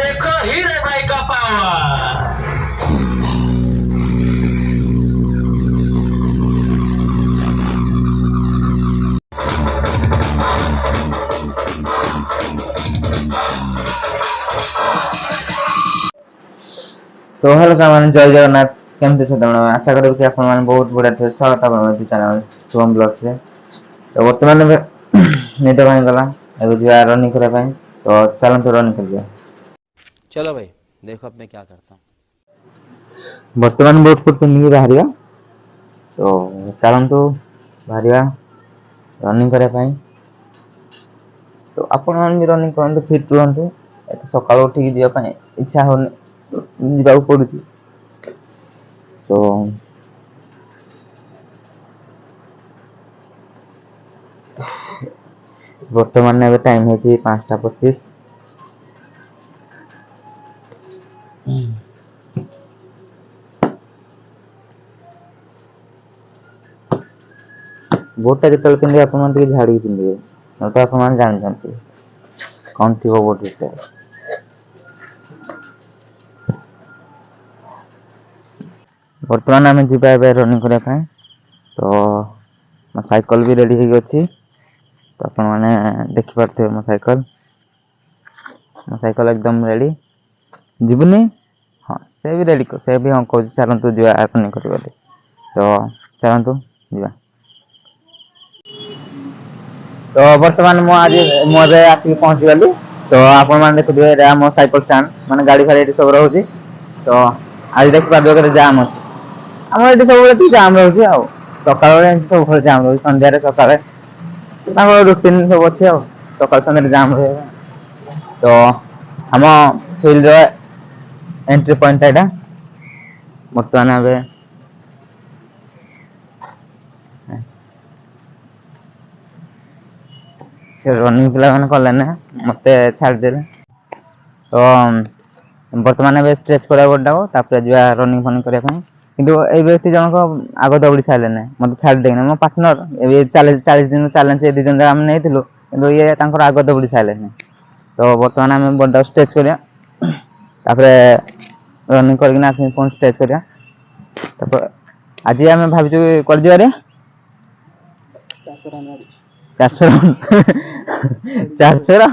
देखो हीरे भाई का पावर। तो हेलो सामान जय जगन्नाथ केमती छे तमे आशा करू कि आपण माने बहुत बढ़िया थे। स्वागत है अपन चैनल शुभम ब्लॉग से। तो वर्तमान में निद भाई गला एबे जा रनिंग करे भाई। तो चलन तो रनिंग कर दिया। चलो भाई देखो अब मैं क्या करता हूँ। वर्तमान बोट को पिंडी बाहरिया। तो चलन तो बाहरिया रनिंग करे भाई। तो आपण मान भी रनिंग करन फिट रहंतु। एत सकाळ उठी दिया भाई इच्छा होन जीवा पड़ुची। सो बर्तमान एबे टाइम है 5:25। बोटा जो पिंधे आप झाड़ी पिंधे तो आप जानते कौन थी बोट भीतर। बर्तमान आम जी रनिंग करने। तो मो साइकिल भी रेडी हो अच्छी। तो आप देखिपे मो साइकिल एकदम रेडी जीवनी। हाँ से भी रेडी से भी हाँ कह चलतु जा रनिंग कर। तो चलतु जा। तो बर्तमान मुझे आसिक पहुंची गली। तो आप देखिए मो साइकिल स्टैंड माने गाड़ी फाड़ी सब रोचे। तो आज देख पारे जाम अच्छे आम ये सब जाम रोचे आ सकाल सब जाम रोज सन्धार सका रुटीन सब अच्छे सकाल सन्धार जाम रहे। तो आम फिल्ड एंट्री पॉइंट है बर्तमान रनिंग पिला मैंने कले मत छाड़दे। तो बर्तमान स्ट्रेच करा बोर्ड जा रनिंग फनिंग करने। किंतु ये व्यक्ति जनक आग दौड़ी सारे ना मत छाड़ी मो पार्टनर 40 दिन चैलेंज ये 2 दिन आम नहीं ये आग दौड़ी सारे। तो बर्तमान आम बोर्ड स्ट्रेच करा रनिंग कर स्ट्रेच करा। आज आम भावचु कर दिवारे 400 रन 400 रन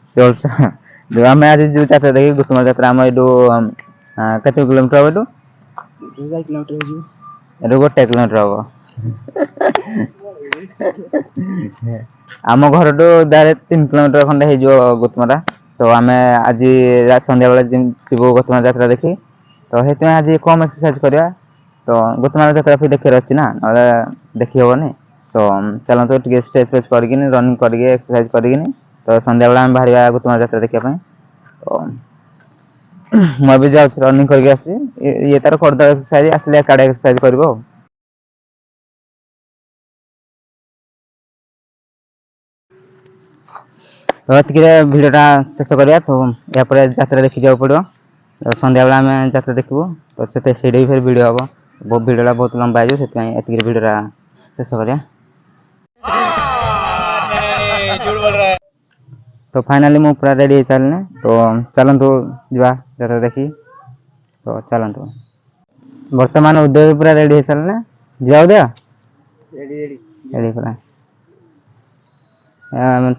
16 जो आम आज जो यात्रा देखिए गुतमा यात्रा आम यू कत किलोमीटर हम यू 1 किलोमीटर हम आम घर टू डायरेक्ट 3 किलोमीटर खंडे हो गुतमरा। तो आम आज सन्ध्या बेले जीव गुतमा यात्रा देखी। तो ये आज कम एक्सरसाइज करवा। तो गुतमा यात्रा फिर देखार अच्छी ना ना देखी हेनी। तो चलते टे स्टेज फेज कर रनिंग कर एक्सरसाइज कर। तो सन्ध्या बेला आम बाहर गुतमा यात्रा देखापी। तो मुझे जा रनिंग करके ये तार कर एक्सरसाइज आसले काड़े एक्सरसाइज कर। तो भिडटा शेष करवा। तो या यात्रा देखी जाओ पड़ो। तो सन्ध्या बेला आम यात्रा देखू। तो से फिर भिड हम भिडटा बहुत लंबा हो भिडटा शेष करवा। तो फाइनाली मु पूरा रेडी हो सारे। तो चलतु जा यात्रा देखी। तो चलतु बर्तमान उदय पूरा रेडी हो सारे जा उदय रेडी पूरा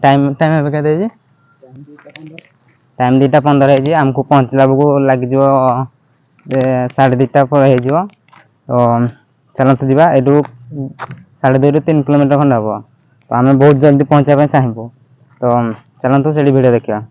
टाइम टाइम के टाइम 2:15 आमको पहुँचला बेलू लगे 2:30 पर हो। तो चलतु जा यू 2.5 ରୁ 3 किलोमीटर खंड हम। तो आम बहुत जल्दी पहुँचा चाहबू। तो चलतु से वीडियो देखा।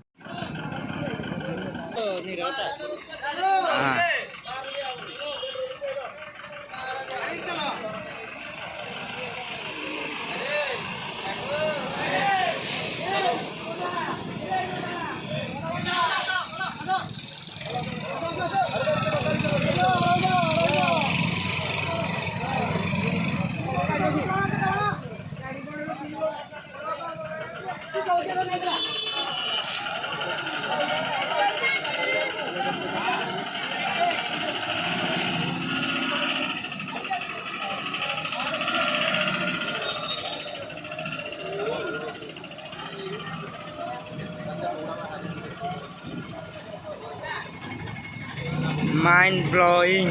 Mind blowing.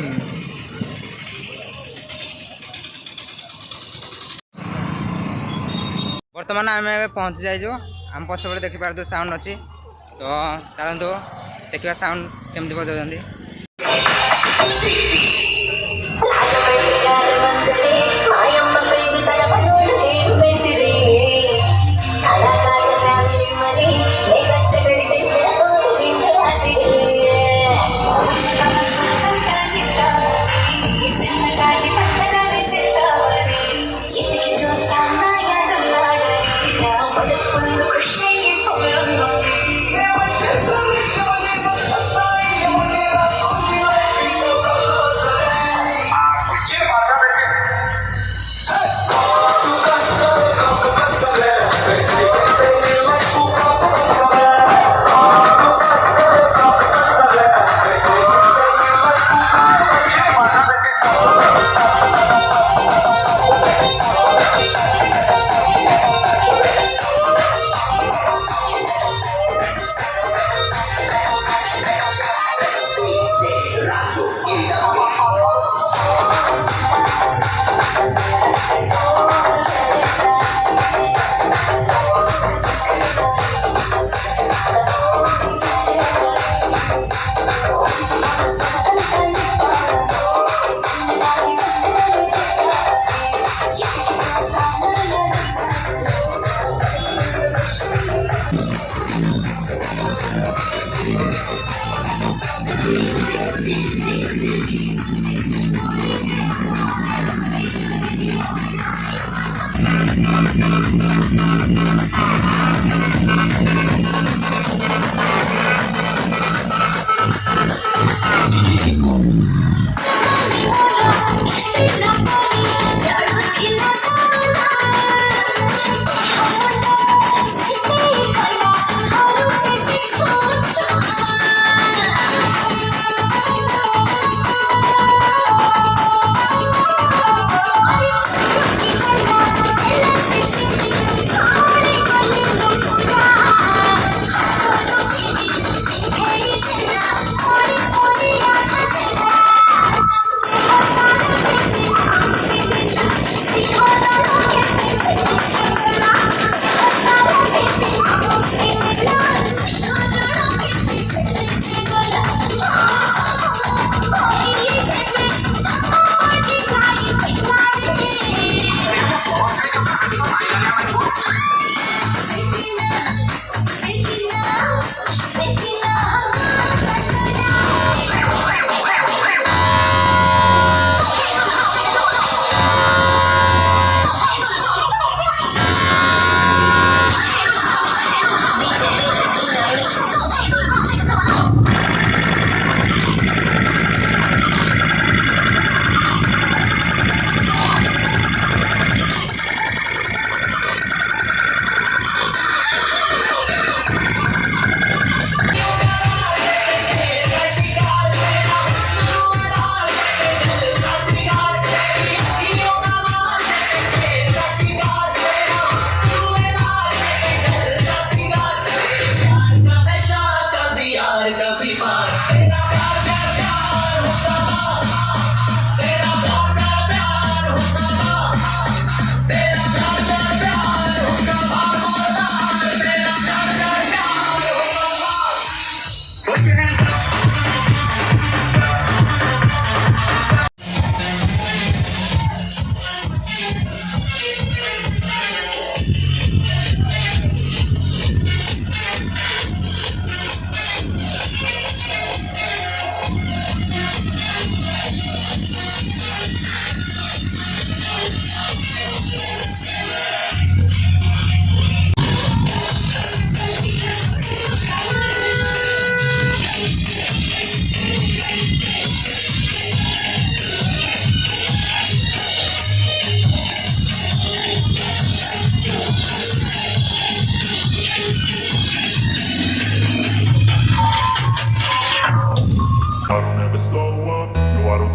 ବର୍ତ୍ତମାନ ଆମେ ଏବେ ପହଞ୍ଚି ଯାଇଛୁ। ଆମ ପଛପଟେ ଦେଖିପାରୁଥିବୁ ସାଉଣ୍ଡ ଅଛି। ତ ଚାଲନ୍ତୁ ଦେଖିବା ସାଉଣ୍ଡ କେମିତି ବଜାଉଛନ୍ତି।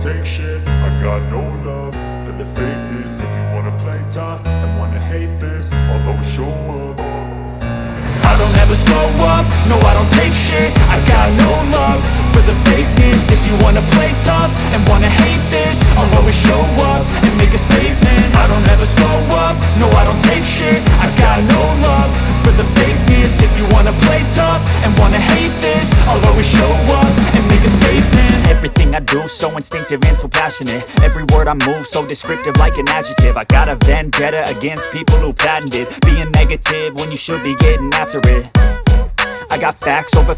take shit. I got no love for the fakeness. If you wanna play tough and wanna hate this, I'll always show up. I don't ever slow up, no I don't take shit. I got no love for the fakeness. If you wanna I'll always show up and make a statement. Everything I do so instinctive and so passionate. Every word I move so descriptive like an adjective. I got a vendetta against people who patented being negative when you should be getting after it. I got facts over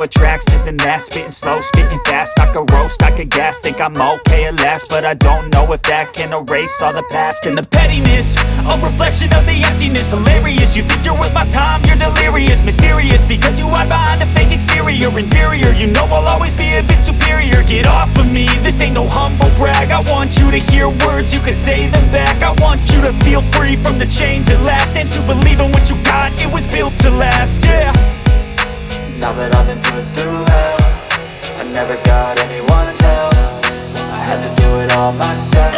tracks, this and that. Spitting slow, spitting fast, I could roast, I could gas. Think I'm okay at last, but I don't know if that can erase all the past. And the pettiness, a reflection of the emptiness. Hilarious, you think you're worth my time, you're delirious. Mysterious, because you hide behind a fake exterior. Inferior, you know I'll always be a bit superior. Get off of me, this ain't no humble brag. I want you to hear words, you can say them back. I want you to feel free from the chains at last, and to believe in what you got, it was built to last, yeah. Now that I've been put through hell, I never got anyone's help. I had to do it all myself.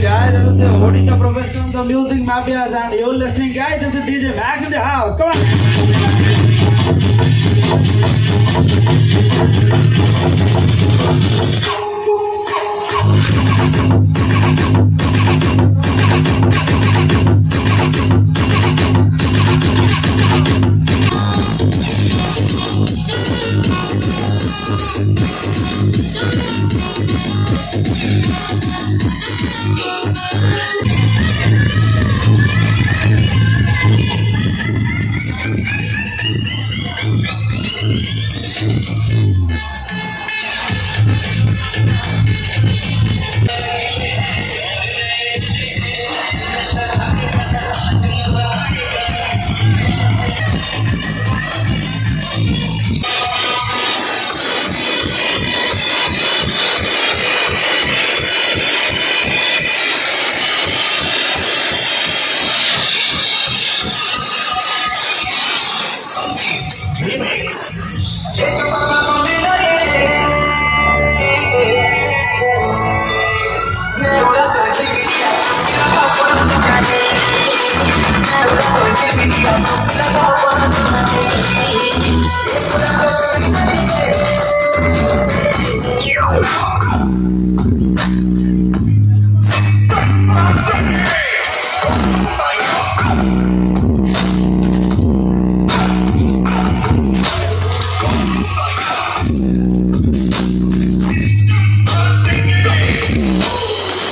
Guys, this is Odisha Professional, the Music Mafias, and you're listening, guys. This is DJ Max in the house. Come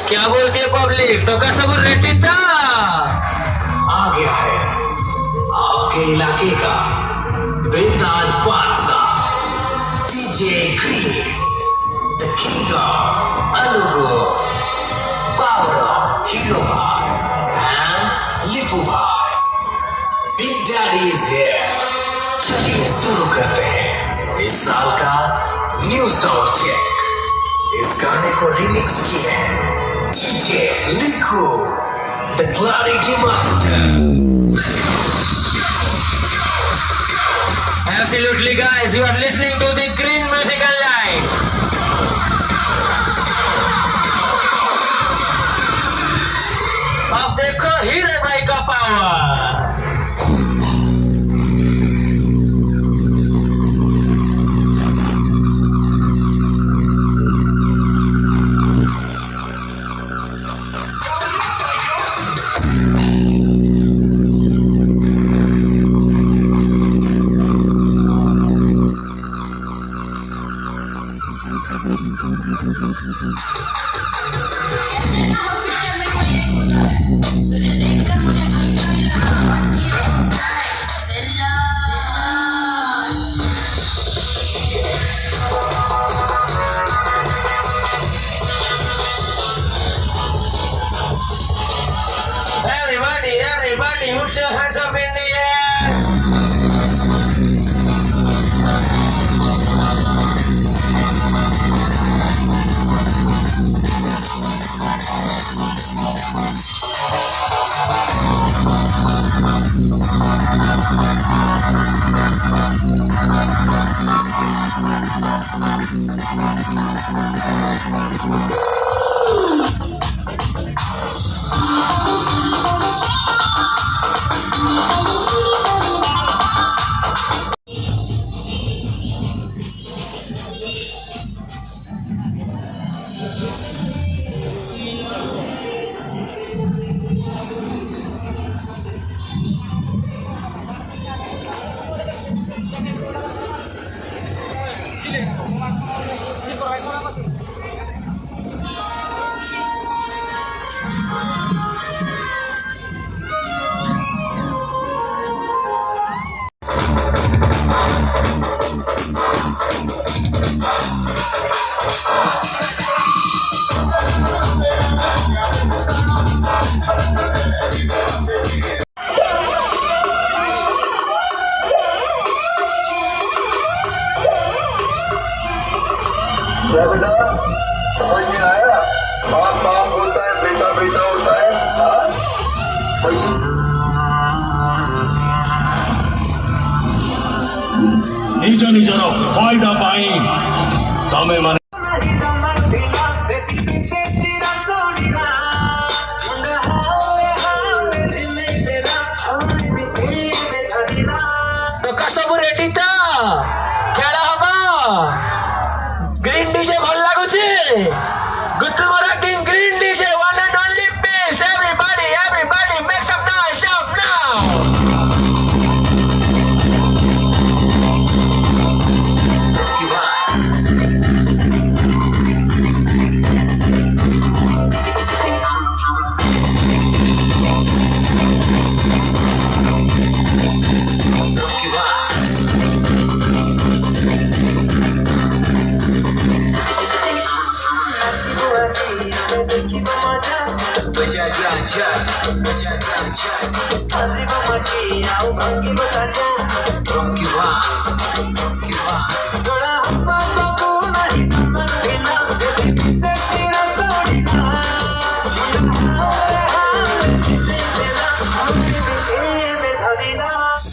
क्या बोलती है public? तो का सब ready था? आ गया है आपके इलाके का बेताज बादशाह DJ Green, the king of Angul, power of hero भाई एंड लिपू भाई। Big daddy is here. चलिए शुरू करते हैं इस साल का न्यू साउंड चेक। इस गाने को रिमिक्स किए हैं DJ Liku, the Clarity Master. Absolutely, guys, you are listening to the Green Musical Line. अब देखो हीरे भाई का power. Everybody, put your hands up in the air. क्या बेटा समझ में आया? बाप बाप होता है, बेटा बेटा होता है। हाँ? निज निजर फायदा पाई तमे माने ସବୁ ରେଡି ତ ଖେଳ ହବ ଗ୍ରୀନ ଡିଜେ ଭଲ ଲାଗୁଛି ଗୁତୁମରା king Green DJ one and only peace everybody make some noise jump now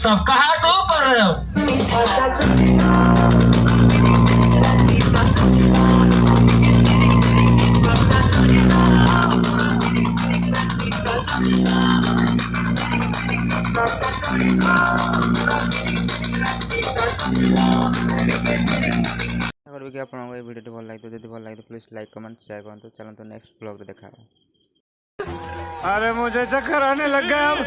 सबका हाथ ऊपर अगर भी आपको ये वीडियो भल लगे तो भल लगे प्लीज लाइक कमेंट शेयर करूँ। चलते नेक्स्ट ब्लॉग देखा। अरे मुझे चक्कर आने लग गया अब।